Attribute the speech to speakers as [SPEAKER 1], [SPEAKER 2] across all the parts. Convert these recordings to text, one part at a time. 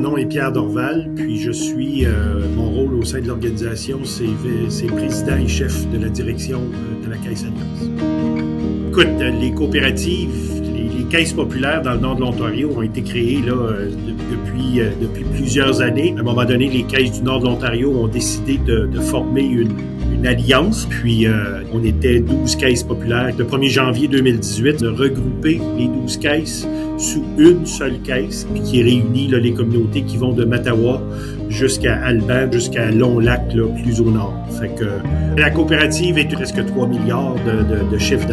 [SPEAKER 1] nom est Pierre Dorval, puis je suis, mon rôle au sein de l'organisation, c'est président et chef de la direction de la Caisse Alliance. Écoute, les coopératives, les caisses populaires dans le nord de l'Ontario ont été créées là, depuis plusieurs années. À un moment donné, les caisses du nord de l'Ontario ont décidé de former une alliance, puis on était 12 caisses populaires. Le 1er janvier 2018, de regrouper les 12 caisses sous une seule caisse, puis qui réunit là, les communautés qui vont de Mattawa jusqu'à Alban, jusqu'à Long-Lac, là, plus au nord. Fait que la coopérative est presque 3 milliards de chiffre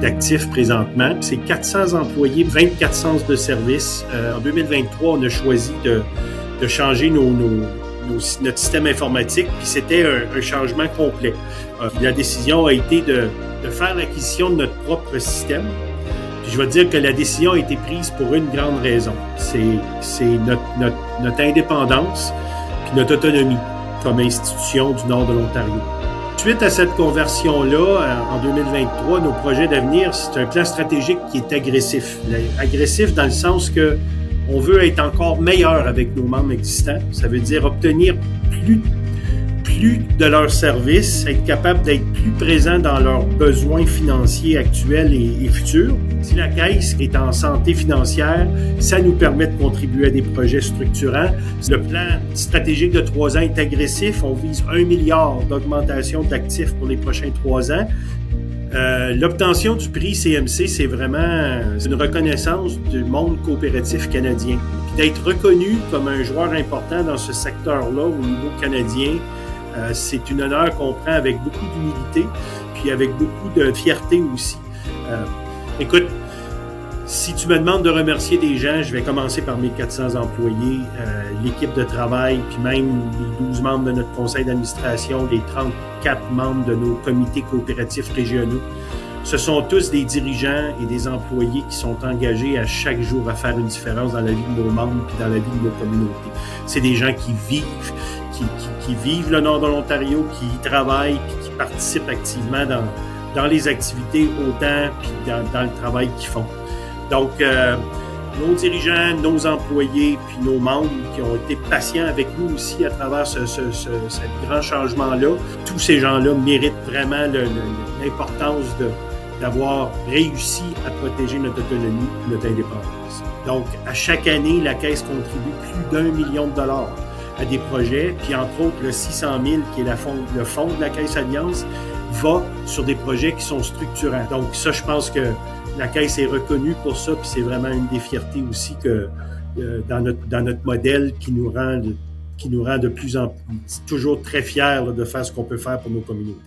[SPEAKER 1] d'actifs présentement. C'est 400 employés, 24 centres de services. En 2023, on a choisi de changer notre système informatique, puis c'était un changement complet. La décision a été de faire l'acquisition de notre propre système. Puis je vais te dire que la décision a été prise pour une grande raison. C'est notre indépendance puis notre autonomie comme institution du nord de l'Ontario. Suite à cette conversion-là, en 2023, nos projets d'avenir, c'est un plan stratégique qui est agressif. Agressif dans le sens que on veut être encore meilleur avec nos membres existants. Ça veut dire obtenir plus de leurs services, être capable d'être plus présent dans leurs besoins financiers actuels et futurs. Si la Caisse est en santé financière, ça nous permet de contribuer à des projets structurants. Le plan stratégique de 3 ans est agressif. On vise 1 milliard d'augmentation d'actifs pour les prochains 3 ans. L'obtention du prix CMC, c'est vraiment une reconnaissance du monde coopératif canadien. Puis d'être reconnu comme un joueur important dans ce secteur-là au niveau canadien, c'est un honneur qu'on prend avec beaucoup d'humilité, puis avec beaucoup de fierté aussi. Écoute, si tu me demandes de remercier des gens, je vais commencer par mes 400 employés, l'équipe de travail, puis même les 12 membres de notre conseil d'administration, les 34 membres de nos comités coopératifs régionaux. Ce sont tous des dirigeants et des employés qui sont engagés à chaque jour à faire une différence dans la vie de nos membres puis dans la vie de nos communautés. C'est des gens qui vivent le nord de l'Ontario, qui y travaillent puis qui participent activement dans les activités autant puis dans le travail qu'ils font. Donc, nos dirigeants, nos employés puis nos membres qui ont été patients avec nous aussi à travers ce grand changement-là, tous ces gens-là méritent vraiment l'importance d'avoir réussi à protéger notre autonomie et notre indépendance. Donc, à chaque année, la Caisse contribue plus d'1 million de dollars à des projets, puis entre autres, le 600 000, qui est le fonds de la Caisse Alliance, va sur des projets qui sont structurants. Donc ça, je pense que la Caisse est reconnue pour ça, puis c'est vraiment une des fiertés aussi que dans notre modèle qui nous rend de plus en plus toujours très fiers là, de faire ce qu'on peut faire pour nos communautés.